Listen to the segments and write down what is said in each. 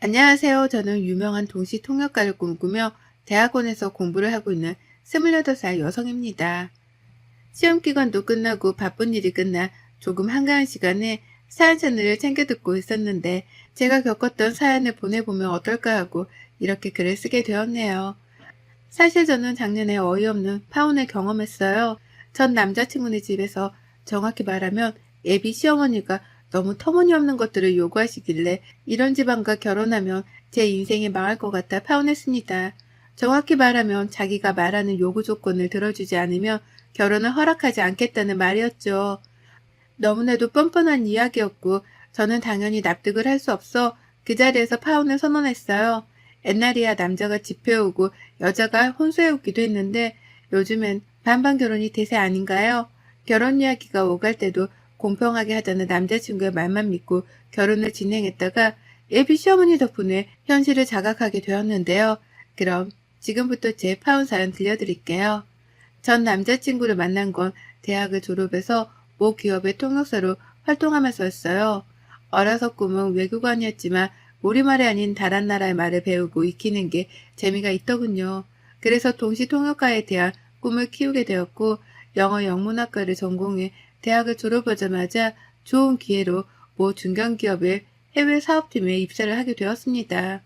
안녕하세요. 저는 유명한 동시 통역가를 꿈꾸며 대학원에서 공부를 하고 있는 28살 여성입니다. 시험 기간도 끝나고 바쁜 일이 끝나 조금 한가한 시간에 사연 채널을 챙겨 듣고 있었는데 제가 겪었던 사연을 보내보면 어떨까 하고 이렇게 글을 쓰게 되었네요. 사실 저는 작년에 어이없는 파혼을 경험했어요. 전 남자친구네 집에서 정확히 말하면 예비 시어머니가 너무 터무니없는 것들을 요구하시길래 이런 집안과 결혼하면 제 인생이 망할 것 같아 파혼했습니다. 정확히 말하면 자기가 말하는 요구 조건을 들어주지 않으면 결혼을 허락하지 않겠다는 말이었죠. 너무나도 뻔뻔한 이야기였고 저는 당연히 납득을 할 수 없어 그 자리에서 파혼을 선언했어요. 옛날이야 남자가 집 해오고 여자가 혼수해오기도 했는데 요즘엔 반반 결혼이 대세 아닌가요? 결혼 이야기가 오갈 때도 공평하게 하자는 남자친구의 말만 믿고 결혼을 진행했다가 예비 시어머니 덕분에 현실을 자각하게 되었는데요. 그럼 지금부터 제 파혼 사연 들려드릴게요. 전 남자친구를 만난 건 대학을 졸업해서 모 기업의 통역사로 활동하면서였어요. 어려서 꿈은 외국어이었지만 우리말이 아닌 다른 나라의 말을 배우고 익히는 게 재미가 있더군요. 그래서 동시 통역가에 대한 꿈을 키우게 되었고 영어 영문학과를 전공해 대학을 졸업하자마자 좋은 기회로 모 중견기업의 해외 사업팀에 입사를 하게 되었습니다.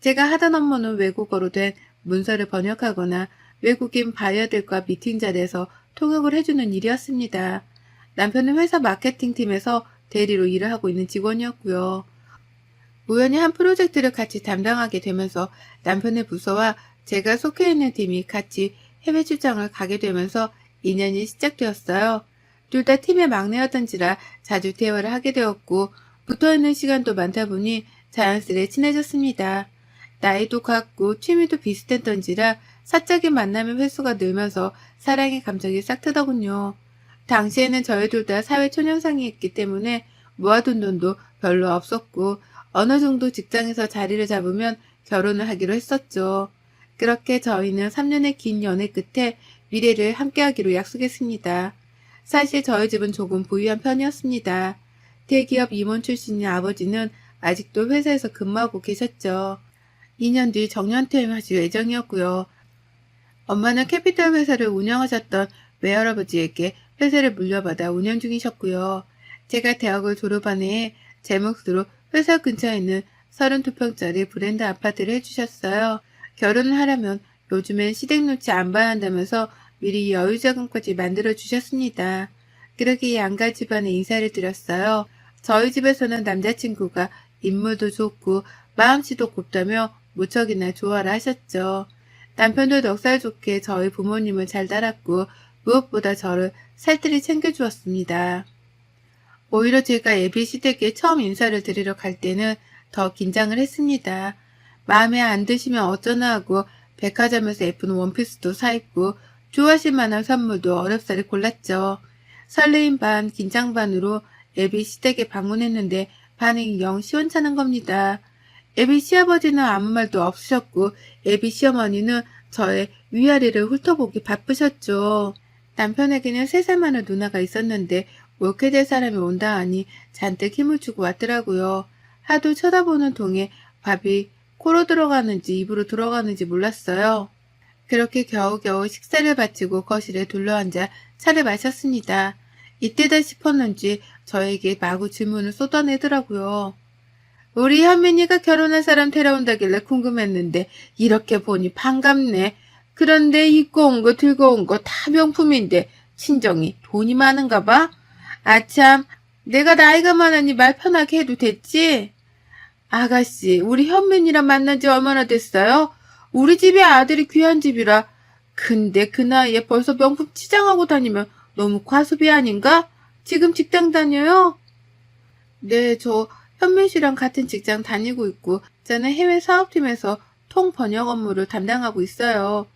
제가 하던 업무는 외국어로 된 문서를 번역하거나 외국인 바이어들과 미팅 자리에서 통역을 해주는 일이었습니다. 남편은 회사 마케팅팀에서 대리로 일을 하고 있는 직원이었고요. 우연히 한 프로젝트를 같이 담당하게 되면서 남편의 부서와 제가 속해 있는 팀이 같이 해외 출장을 가게 되면서 인연이 시작되었어요. 둘 다 팀의 막내였던지라 자주 대화를 하게 되었고 붙어있는 시간도 많다 보니 자연스레 친해졌습니다. 나이도 같고 취미도 비슷했던지라 사적인 만남의 횟수가 늘면서 사랑의 감정이 싹 트더군요. 당시에는 저희 둘 다 사회초년생이었기 때문에 모아둔 돈도 별로 없었고 어느 정도 직장에서 자리를 잡으면 결혼을 하기로 했었죠. 그렇게 저희는 3년의 긴 연애 끝에 미래를 함께하기로 약속했습니다. 사실 저희 집은 조금 부유한 편이었습니다. 대기업 임원 출신인 아버지는 아직도 회사에서 근무하고 계셨죠. 2년 뒤 정년퇴임하실 예정이었고요. 엄마는 캐피털 회사를 운영하셨던 외할아버지에게 회사를 물려받아 운영 중이셨고요. 제가 대학을 졸업한 해에 제 몫으로 회사 근처에 있는 32평짜리 브랜드 아파트를 해주셨어요. 결혼을 하려면 요즘엔 시댁 눈치 안 봐야 한다면서 미리 여유자금까지 만들어 주셨습니다. 그렇게 양가 집안에 인사를 드렸어요. 저희 집에서는 남자친구가 인물도 좋고 마음씨도 곱다며 무척이나 좋아라 하셨죠. 남편도 넉살 좋게 저희 부모님을 잘 따랐고 무엇보다 저를 살뜰히 챙겨주었습니다. 오히려 제가 예비 시댁에 처음 인사를 드리러 갈 때는 더 긴장을 했습니다. 마음에 안 드시면 어쩌나 하고 백화점에서 예쁜 원피스도 사입고 좋아하실 만한 선물도 어렵사리 골랐죠. 설레임 반 긴장 반으로 예비 시댁에 방문했는데 반응이 영 시원찮은 겁니다. 예비 시아버지는 아무 말도 없으셨고 예비 시어머니는 저의 위아래를 훑어보기 바쁘셨죠. 남편에게는 3살 많은 누나가 있었는데 옳게 될 사람이 온다 하니 잔뜩 힘을 주고 왔더라고요. 하도 쳐다보는 동에 밥이 코로 들어가는지 입으로 들어가는지 몰랐어요. 그렇게 겨우겨우 식사를 마치고 거실에 둘러앉아 차를 마셨습니다. 이때다 싶었는지 저에게 마구 질문을 쏟아내더라고요. 우리 현민이가 결혼한 사람 데려온다길래 궁금했는데 이렇게 보니 반갑네. 그런데 입고 온 거 들고 온 거 다 명품인데 친정이 돈이 많은가 봐? 아참, 내가 나이가 많으니 말 편하게 해도 됐지? 아가씨, 우리 현민이랑 만난 지 얼마나 됐어요? 우리 집의 아들이 귀한 집이라. 근데 그 나이에 벌써 명품 치장하고 다니면 너무 과소비 아닌가? 지금 직장 다녀요? 네, 저 현민 씨랑 같은 직장 다니고 있고, 저는 해외 사업팀에서 통 번역 업무를 담당하고 있어요.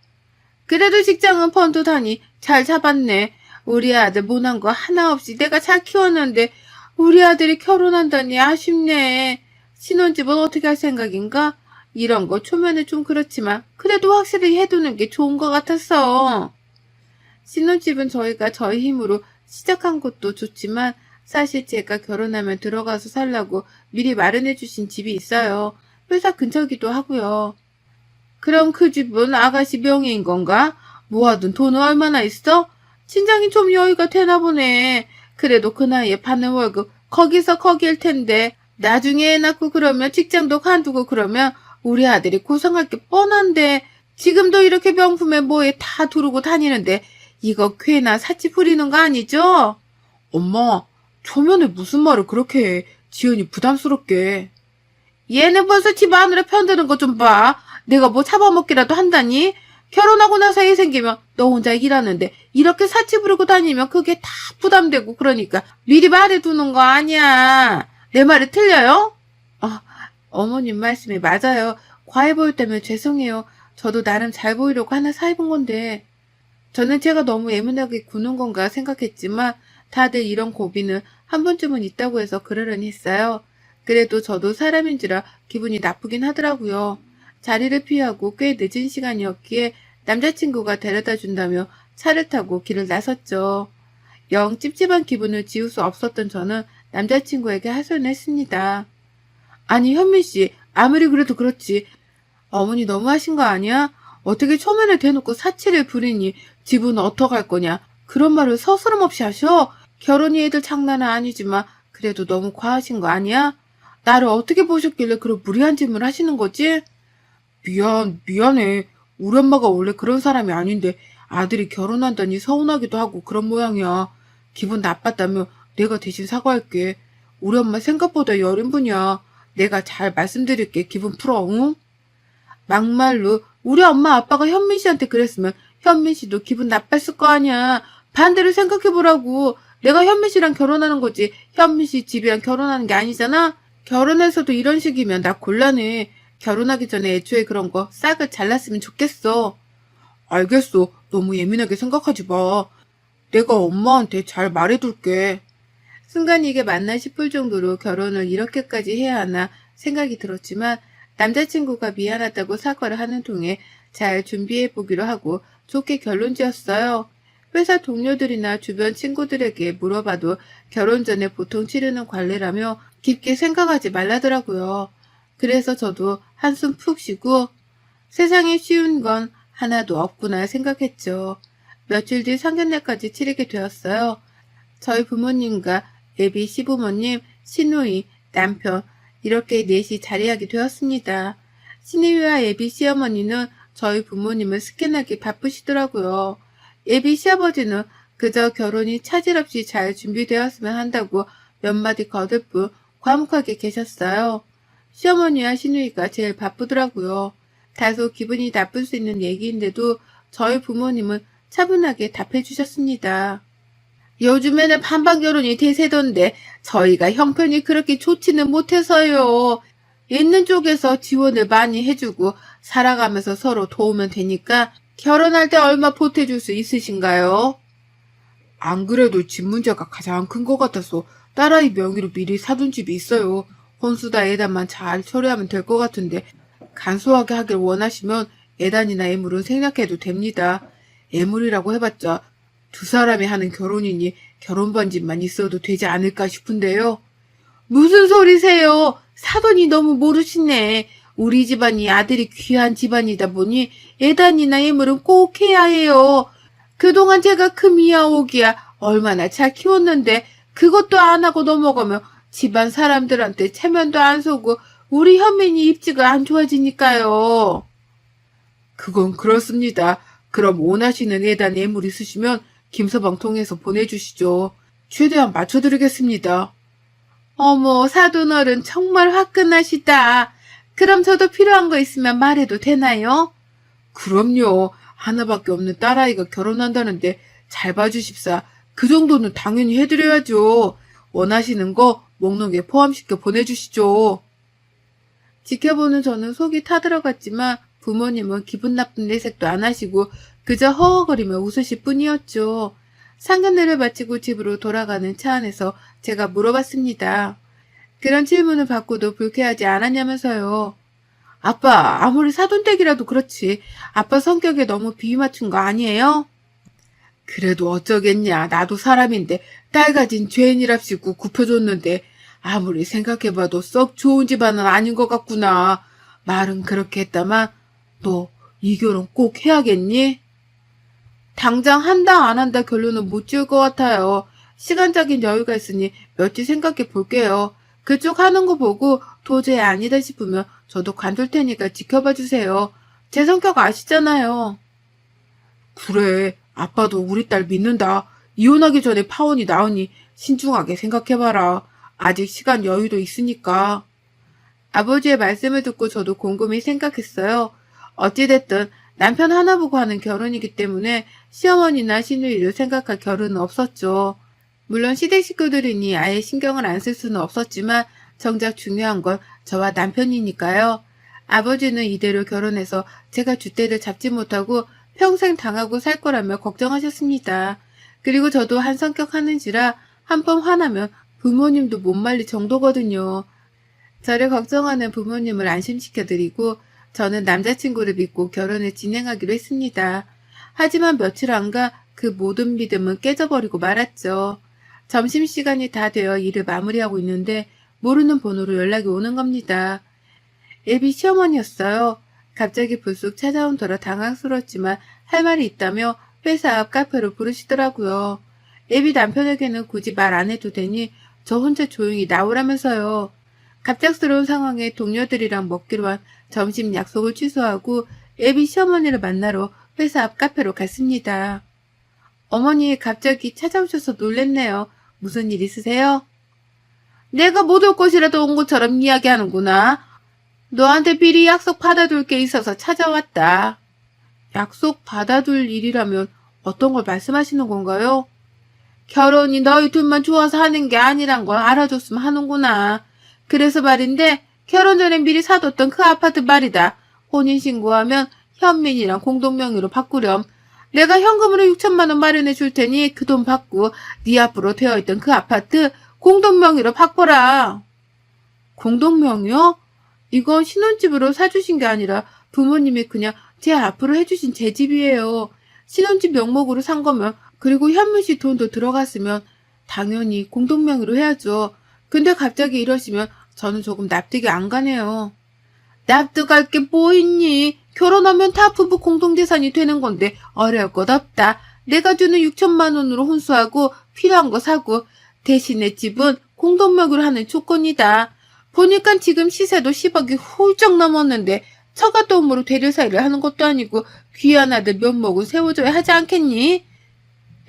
그래도 직장은 펀드다니 잘 잡았네. 우리 아들 못한 거 하나 없이 내가 잘 키웠는데 우리 아들이 결혼한다니 아쉽네. 신혼집은 어떻게 할 생각인가? 이런 거 초면에 좀 그렇지만 그래도 확실히 해두는 게 좋은 것 같았어. 신혼집은 저희가 저희 힘으로 시작한 것도 좋지만 사실 제가 결혼하면 들어가서 살라고 미리 마련해 주신 집이 있어요. 회사 근처기도 하고요. 그럼 그 집은 아가씨 명의인 건가? 모아둔 돈은 얼마나 있어? 친장이 좀 여유가 되나 보네. 그래도 그 나이에 받는 월급 거기서 거기일 텐데 나중에 애 낳고 그러면 직장도 관두고 그러면 우리 아들이 고생할 게 뻔한데 지금도 이렇게 명품에 뭐에 다 두르고 다니는데 이거 괜나 사치 부리는 거 아니죠? 엄마, 초면에 무슨 말을 그렇게 해. 지연이 부담스럽게. 얘는 벌써 집 안으로 편드는 거 좀 봐. 내가 뭐 잡아먹기라도 한다니? 결혼하고 나서 애 생기면 너 혼자 일하는데 이렇게 사치 부리고 다니면 그게 다 부담되고 그러니까 미리 말해두는 거 아니야. 내 말이 틀려요? 아, 어머님 말씀이 맞아요. 과해 보였다면 죄송해요. 저도 나름 잘 보이려고 하나 사입은 건데 저는 제가 너무 예민하게 구는 건가 생각했지만 다들 이런 고비는 한 번쯤은 있다고 해서 그러려니 했어요. 그래도 저도 사람인지라 기분이 나쁘긴 하더라고요. 자리를 피하고 꽤 늦은 시간이었기에 남자친구가 데려다 준다며 차를 타고 길을 나섰죠. 영 찝찝한 기분을 지울 수 없었던 저는 남자친구에게 하소연했습니다. 아니 현민 씨, 아무리 그래도 그렇지. 어머니 너무하신 거 아니야? 어떻게 초면에 대놓고 사치를 부리니 집은 어떡할 거냐. 그런 말을 서스럼 없이 하셔? 결혼이 애들 장난은 아니지만 그래도 너무 과하신 거 아니야? 나를 어떻게 보셨길래 그런 무리한 질문을 하시는 거지? 미안해. 우리 엄마가 원래 그런 사람이 아닌데 아들이 결혼한다니 서운하기도 하고 그런 모양이야. 기분 나빴다며 내가 대신 사과할게. 우리 엄마 생각보다 여린 분이야. 내가 잘 말씀드릴게. 기분 풀어, 응? 막말로 우리 엄마 아빠가 현민 씨한테 그랬으면 현민 씨도 기분 나빴을 거 아니야. 반대로 생각해보라고. 내가 현민 씨랑 결혼하는 거지 현민 씨 집이랑 결혼하는 게 아니잖아. 결혼해서도 이런 식이면 나 곤란해. 결혼하기 전에 애초에 그런 거 싹을 잘랐으면 좋겠어. 알겠어. 너무 예민하게 생각하지 마. 내가 엄마한테 잘 말해둘게. 순간 이게 맞나 싶을 정도로 결혼을 이렇게까지 해야 하나 생각이 들었지만 남자친구가 미안하다고 사과를 하는 통에 잘 준비해보기로 하고 좋게 결론 지었어요. 회사 동료들이나 주변 친구들에게 물어봐도 결혼 전에 보통 치르는 관례라며 깊게 생각하지 말라더라고요. 그래서 저도 한숨 푹 쉬고 세상에 쉬운 건 하나도 없구나 생각했죠. 며칠 뒤 상견례까지 치르게 되었어요. 저희 부모님과 예비 시부모님, 시누이, 남편 이렇게 넷이 자리하게 되었습니다. 시누이와 예비 시어머니는 저희 부모님을 스캔하기 바쁘시더라고요. 예비 시아버지는 그저 결혼이 차질 없이 잘 준비되었으면 한다고 몇 마디 거들뿐 과묵하게 계셨어요. 시어머니와 시누이가 제일 바쁘더라고요. 다소 기분이 나쁠 수 있는 얘기인데도 저희 부모님은 차분하게 답해 주셨습니다. 요즘에는 반반 결혼이 대세던데 저희가 형편이 그렇게 좋지는 못해서요. 있는 쪽에서 지원을 많이 해주고 살아가면서 서로 도우면 되니까 결혼할 때 얼마 보태줄 수 있으신가요? 안 그래도 집 문제가 가장 큰 것 같아서 딸아이 명의로 미리 사둔 집이 있어요. 혼수다 예단만 잘 처리하면 될 것 같은데 간소하게 하길 원하시면 예단이나 예물은 생략해도 됩니다. 예물이라고 해봤자 두 사람이 하는 결혼이니 결혼 반지만 있어도 되지 않을까 싶은데요. 무슨 소리세요? 사돈이 너무 모르시네. 우리 집안이 아들이 귀한 집안이다 보니 예단이나 예물은 꼭 해야 해요. 그동안 제가 금이야 오기야 얼마나 잘 키웠는데 그것도 안 하고 넘어가면 집안 사람들한테 체면도 안 서고 우리 현민이 입지가 안 좋아지니까요. 그건 그렇습니다. 그럼 원하시는 예단 예물 있으시면 김서방 통해서 보내주시죠. 최대한 맞춰드리겠습니다. 어머, 사돈어른 정말 화끈하시다. 그럼 저도 필요한 거 있으면 말해도 되나요? 그럼요. 하나밖에 없는 딸아이가 결혼한다는데 잘 봐주십사. 그 정도는 당연히 해드려야죠. 원하시는 거 목록에 포함시켜 보내주시죠. 지켜보는 저는 속이 타들어갔지만 부모님은 기분 나쁜 내색도 안 하시고 그저 허허거리며 웃으실 뿐이었죠. 상견례를 마치고 집으로 돌아가는 차 안에서 제가 물어봤습니다. 그런 질문을 받고도 불쾌하지 않았냐면서요. 아빠, 아무리 사돈댁이라도 그렇지. 아빠 성격에 너무 비위 맞춘 거 아니에요? 그래도 어쩌겠냐. 나도 사람인데 딸 가진 죄인이랍시고 굽혀줬는데 아무리 생각해봐도 썩 좋은 집안은 아닌 것 같구나. 말은 그렇게 했다만 너 이 결혼 꼭 해야겠니? 당장 한다 안 한다 결론은 못 지을 것 같아요. 시간적인 여유가 있으니 며칠 생각해 볼게요. 그쪽 하는 거 보고 도저히 아니다 싶으면 저도 관둘 테니까 지켜봐 주세요. 제 성격 아시잖아요. 그래, 아빠도 우리 딸 믿는다. 이혼하기 전에 파혼이 나오니 신중하게 생각해봐라. 아직 시간 여유도 있으니까. 아버지의 말씀을 듣고 저도 곰곰이 생각했어요. 어찌됐든 남편 하나 보고 하는 결혼이기 때문에 시어머니나 시누이를 생각할 결혼은 없었죠. 물론 시댁 식구들이니 아예 신경을 안 쓸 수는 없었지만 정작 중요한 건 저와 남편이니까요. 아버지는 이대로 결혼해서 제가 줏대를 잡지 못하고 평생 당하고 살 거라며 걱정하셨습니다. 그리고 저도 한 성격 하는지라 한 번 화나면 부모님도 못 말릴 정도거든요. 저를 걱정하는 부모님을 안심시켜드리고 저는 남자친구를 믿고 결혼을 진행하기로 했습니다. 하지만 며칠 안 가 그 모든 믿음은 깨져버리고 말았죠. 점심시간이 다 되어 일을 마무리하고 있는데 모르는 번호로 연락이 오는 겁니다. 예비 시어머니였어요. 갑자기 불쑥 찾아온 터라 당황스러웠지만 할 말이 있다며 회사 앞 카페로 부르시더라고요. 예비 남편에게는 굳이 말 안 해도 되니 저 혼자 조용히 나오라면서요. 갑작스러운 상황에 동료들이랑 먹기로 한 점심 약속을 취소하고 예비 시어머니를 만나러 회사 앞 카페로 갔습니다. 어머니 갑자기 찾아오셔서 놀랬네요. 무슨 일 있으세요? 내가 못 올 것이라도 온 것처럼 이야기하는구나. 너한테 미리 약속 받아둘 게 있어서 찾아왔다. 약속 받아둘 일이라면 어떤 걸 말씀하시는 건가요? 결혼이 너희 둘만 좋아서 하는 게 아니란 걸 알아줬으면 하는구나. 그래서 말인데 결혼 전에 미리 사뒀던 그 아파트 말이다. 혼인신고하면 현민이랑 공동명의로 바꾸렴. 내가 현금으로 6천만 원 마련해 줄 테니 그 돈 받고 네 앞으로 되어있던 그 아파트 공동명의로 바꿔라. 공동명의요? 이건 신혼집으로 사주신 게 아니라 부모님이 그냥 제 앞으로 해주신 제 집이에요. 신혼집 명목으로 산 거면 그리고 현민 씨 돈도 들어갔으면 당연히 공동명의로 해야죠. 근데 갑자기 이러시면 저는 조금 납득이 안 가네요. 납득할 게 뭐 있니? 결혼하면 다 부부 공동재산이 되는 건데 어려울 것 없다. 내가 주는 6천만 원으로 혼수하고 필요한 거 사고 대신에 집은 공동명의로 하는 조건이다. 보니까 지금 시세도 10억이 훌쩍 넘었는데 처가 도움으로 대리사이를 하는 것도 아니고 귀한 아들 면목은 세워줘야 하지 않겠니?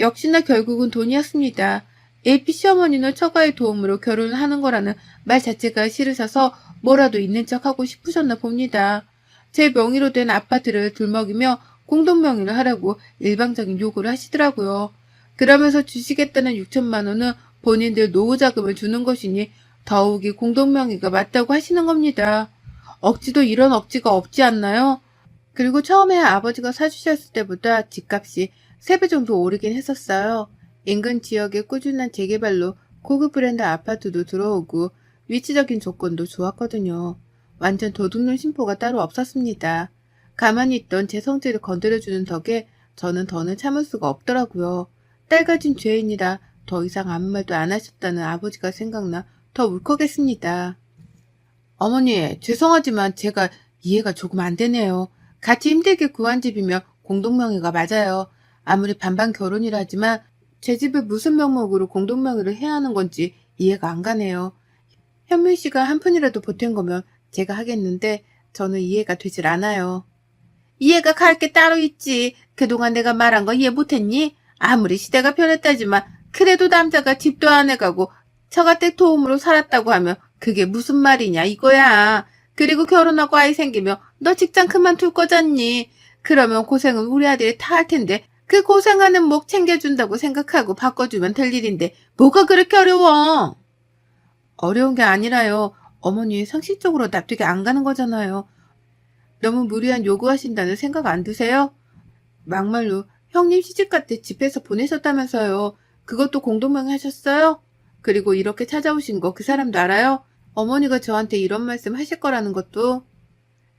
역시나 결국은 돈이었습니다. AP 시어머니는 처가의 도움으로 결혼을 하는 거라는 말 자체가 싫으셔서 뭐라도 있는 척하고 싶으셨나 봅니다. 제 명의로 된 아파트를 들먹이며 공동명의를 하라고 일방적인 요구를 하시더라고요. 그러면서 주시겠다는 6천만 원은 본인들 노후자금을 주는 것이니 더욱이 공동명의가 맞다고 하시는 겁니다. 억지도 이런 억지가 없지 않나요? 그리고 처음에 아버지가 사주셨을 때보다 집값이 3배 정도 오르긴 했었어요. 인근 지역의 꾸준한 재개발로 고급 브랜드 아파트도 들어오고 위치적인 조건도 좋았거든요. 완전 도둑놈 심보가 따로 없었습니다. 가만히 있던 제 성질을 건드려주는 덕에 저는 더는 참을 수가 없더라고요. 딸 가진 죄인이라 더 이상 아무 말도 안 하셨다는 아버지가 생각나 더 울컥했습니다. 어머니, 죄송하지만 제가 이해가 조금 안 되네요. 같이 힘들게 구한 집이면 공동명의가 맞아요. 아무리 반반 결혼이라 하지만 제 집을 무슨 명목으로 공동명의를 해야 하는 건지 이해가 안 가네요. 현민 씨가 한 푼이라도 보탠 거면 제가 하겠는데 저는 이해가 되질 않아요. 이해가 갈 게 따로 있지. 그동안 내가 말한 거 이해 못했니? 아무리 시대가 변했다지만 그래도 남자가 집도 안 해가고 처가댁 도움으로 살았다고 하면 그게 무슨 말이냐 이거야. 그리고 결혼하고 아이 생기면 너 직장 그만둘 거잖니. 그러면 고생은 우리 아들이 다 할 텐데 그 고생하는 목 챙겨준다고 생각하고 바꿔주면 될 일인데 뭐가 그렇게 어려워? 어려운 게 아니라요. 어머니 상식적으로 납득이 안 가는 거잖아요. 너무 무리한 요구하신다는 생각 안 드세요? 막말로 형님 시집갈 때 집에서 보내셨다면서요. 그것도 공동명의 하셨어요? 그리고 이렇게 찾아오신 거 그 사람도 알아요? 어머니가 저한테 이런 말씀 하실 거라는 것도.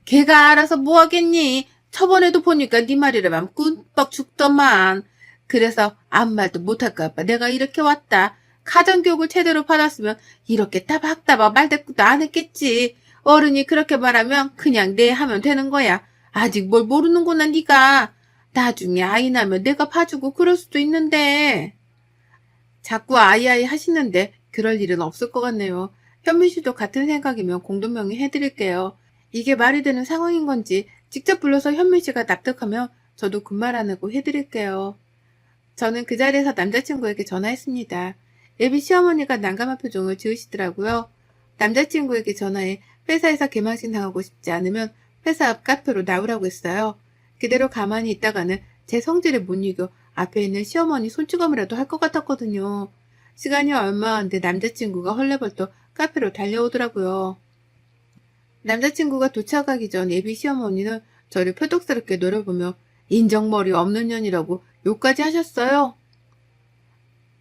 걔가 알아서 뭐 하겠니? 저번에도 보니까 네 말이라면 꿈뻑 죽더만. 그래서 아무 말도 못할까 봐 내가 이렇게 왔다. 가정교육을 제대로 받았으면 이렇게 따박따박 말대꾸도 안 했겠지. 어른이 그렇게 말하면 그냥 네 하면 되는 거야. 아직 뭘 모르는구나 네가. 나중에 아이 나면 내가 봐주고 그럴 수도 있는데. 자꾸 아이아이 하시는데 그럴 일은 없을 것 같네요. 현민 씨도 같은 생각이면 공동명의 해드릴게요. 이게 말이 되는 상황인 건지 직접 불러서 현민 씨가 납득하면 저도 군말 안 하고 해드릴게요. 저는 그 자리에서 남자친구에게 전화했습니다. 예비 시어머니가 난감한 표정을 지으시더라고요. 남자친구에게 전화해 회사에서 개망신 당하고 싶지 않으면 회사 앞 카페로 나오라고 했어요. 그대로 가만히 있다가는 제 성질을 못 이겨 앞에 있는 시어머니 손찌검이라도 할 것 같았거든요. 시간이 얼마 안 돼 남자친구가 헐레벌떡 카페로 달려오더라고요. 남자친구가 도착하기 전 예비 시어머니는 저를 표독스럽게 노려보며 인정머리 없는 년이라고 욕까지 하셨어요.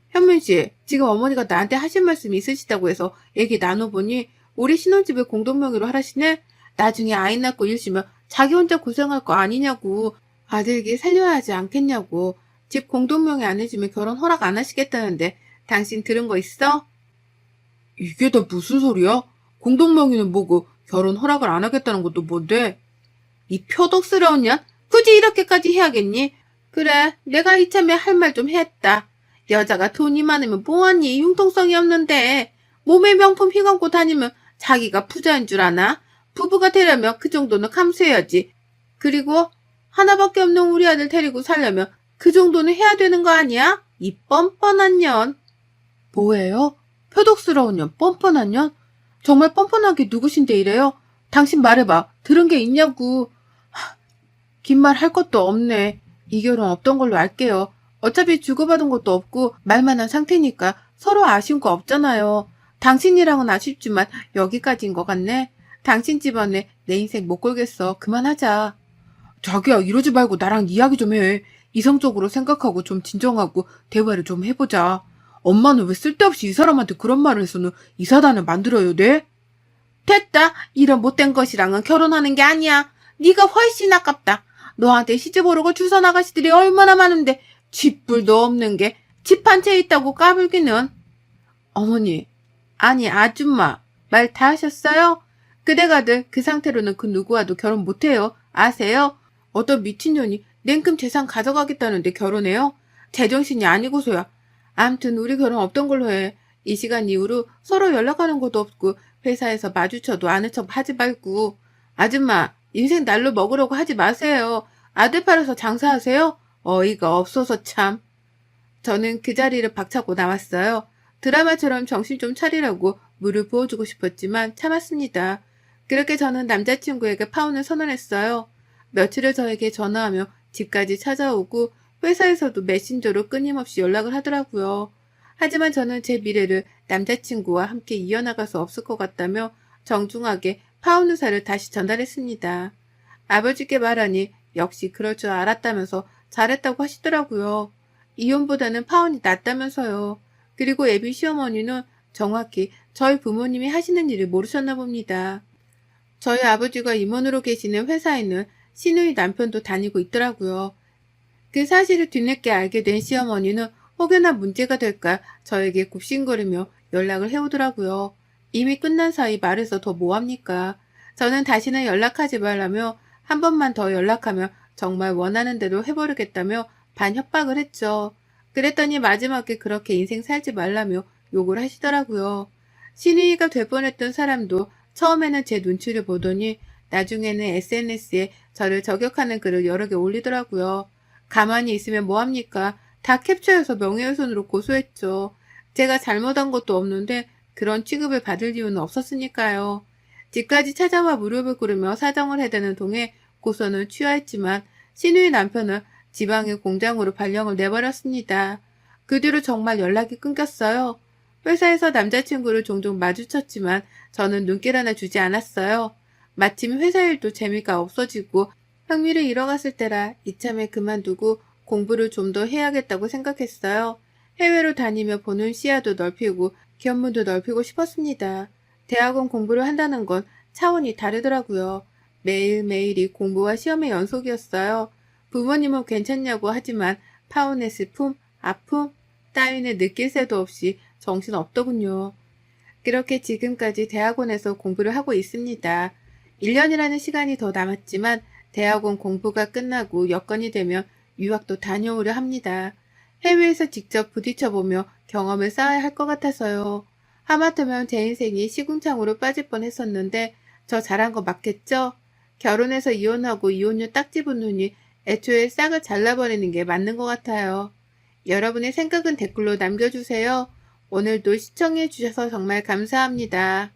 현민 씨, 지금 어머니가 나한테 하신 말씀이 있으시다고 해서 얘기 나눠보니 우리 신혼집을 공동명의로 하라시네? 나중에 아이 낳고 일시면 자기 혼자 고생할 거 아니냐고. 아들기 살려야 하지 않겠냐고. 집 공동명의 안 해주면 결혼 허락 안 하시겠다는데 당신 들은 거 있어? 이게 다 무슨 소리야? 공동명의는 뭐고 결혼 허락을 안 하겠다는 것도 뭔데? 이 표독스러운 년? 굳이 이렇게까지 해야겠니? 그래, 내가 이참에 할 말 좀 했다. 여자가 돈이 많으면 뭐하니? 융통성이 없는데. 몸에 명품 휘감고 다니면 자기가 부자인 줄 아나? 부부가 되려면 그 정도는 감수해야지. 그리고 하나밖에 없는 우리 아들 데리고 살려면 그 정도는 해야 되는 거 아니야? 이 뻔뻔한 년. 뭐예요? 표독스러운 년, 뻔뻔한 년? 정말 뻔뻔하게 누구신데 이래요? 당신 말해봐. 들은 게 있냐고. 긴 말 할 것도 없네. 이 결혼 없던 걸로 알게요. 어차피 주고받은 것도 없고 말만 한 상태니까 서로 아쉬운 거 없잖아요. 당신이랑은 아쉽지만 여기까지인 것 같네. 당신 집안에 내 인생 못 걸겠어. 그만하자. 자기야, 이러지 말고 나랑 이야기 좀 해. 이성적으로 생각하고 좀 진정하고 대화를 좀 해보자. 엄마는 왜 쓸데없이 이 사람한테 그런 말을 해서는 이 사단을 만들어야 돼? 됐다. 이런 못된 것이랑은 결혼하는 게 아니야. 네가 훨씬 아깝다. 너한테 시집 오르고 주선 아가씨들이 얼마나 많은데 쥐뿔도 없는 게 집 한 채 있다고 까불기는. 어머니, 아니 아줌마, 말 다 하셨어요? 그대가들 그 상태로는 그 누구와도 결혼 못해요. 아세요? 어떤 미친년이 냉큼 재산 가져가겠다는데 결혼해요? 제정신이 아니고서야. 암튼 우리 결혼 없던 걸로 해. 이 시간 이후로 서로 연락하는 것도 없고 회사에서 마주쳐도 아는 척 하지 말고. 아줌마, 인생 날로 먹으려고 하지 마세요. 아들 팔아서 장사하세요? 어이가 없어서 참. 저는 그 자리를 박차고 나왔어요. 드라마처럼 정신 좀 차리라고 물을 부어주고 싶었지만 참았습니다. 그렇게 저는 남자친구에게 파혼을 선언했어요. 며칠을 저에게 전화하며 집까지 찾아오고 회사에서도 메신저로 끊임없이 연락을 하더라고요. 하지만 저는 제 미래를 남자친구와 함께 이어나갈 수 없을 것 같다며 정중하게 파혼 의사를 다시 전달했습니다. 아버지께 말하니 역시 그럴 줄 알았다면서 잘했다고 하시더라고요. 이혼보다는 파혼이 낫다면서요. 그리고 애비 시어머니는 정확히 저희 부모님이 하시는 일을 모르셨나 봅니다. 저희 아버지가 임원으로 계시는 회사에는 시누이 남편도 다니고 있더라고요. 그 사실을 뒤늦게 알게 된 시어머니는 혹여나 문제가 될까 저에게 굽신거리며 연락을 해오더라고요. 이미 끝난 사이 말해서 더 뭐합니까? 저는 다시는 연락하지 말라며 한 번만 더 연락하면 정말 원하는 대로 해버리겠다며 반협박을 했죠. 그랬더니 마지막에 그렇게 인생 살지 말라며 욕을 하시더라고요. 신우이가 될 뻔했던 사람도 처음에는 제 눈치를 보더니 나중에는 SNS에 저를 저격하는 글을 여러 개 올리더라고요. 가만히 있으면 뭐합니까? 다 캡처해서 명예훼손으로 고소했죠. 제가 잘못한 것도 없는데 그런 취급을 받을 이유는 없었으니까요. 집까지 찾아와 무릎을 꿇으며 사정을 해대는 동에 고소는 취하했지만 신우의 남편은 지방의 공장으로 발령을 내버렸습니다. 그 뒤로 정말 연락이 끊겼어요. 회사에서 남자친구를 종종 마주쳤지만 저는 눈길 하나 주지 않았어요. 마침 회사 일도 재미가 없어지고 흥미를 잃어갔을 때라 이참에 그만두고 공부를 좀 더 해야겠다고 생각했어요. 해외로 다니며 보는 시야도 넓히고 견문도 넓히고 싶었습니다. 대학원 공부를 한다는 건 차원이 다르더라고요. 매일매일이 공부와 시험의 연속이었어요. 부모님은 괜찮냐고 하지만 파혼의 슬픔, 아픔 따위는 느낄 새도 없이 정신없더군요. 그렇게 지금까지 대학원에서 공부를 하고 있습니다. 1년이라는 시간이 더 남았지만 대학원 공부가 끝나고 여건이 되면 유학도 다녀오려 합니다. 해외에서 직접 부딪혀보며 경험을 쌓아야 할 것 같아서요. 하마터면 제 인생이 시궁창으로 빠질 뻔했었는데 저 잘한 거 맞겠죠? 결혼해서 이혼하고 이혼료 딱 집은 눈이 애초에 싹을 잘라버리는 게 맞는 것 같아요. 여러분의 생각은 댓글로 남겨주세요. 오늘도 시청해주셔서 정말 감사합니다.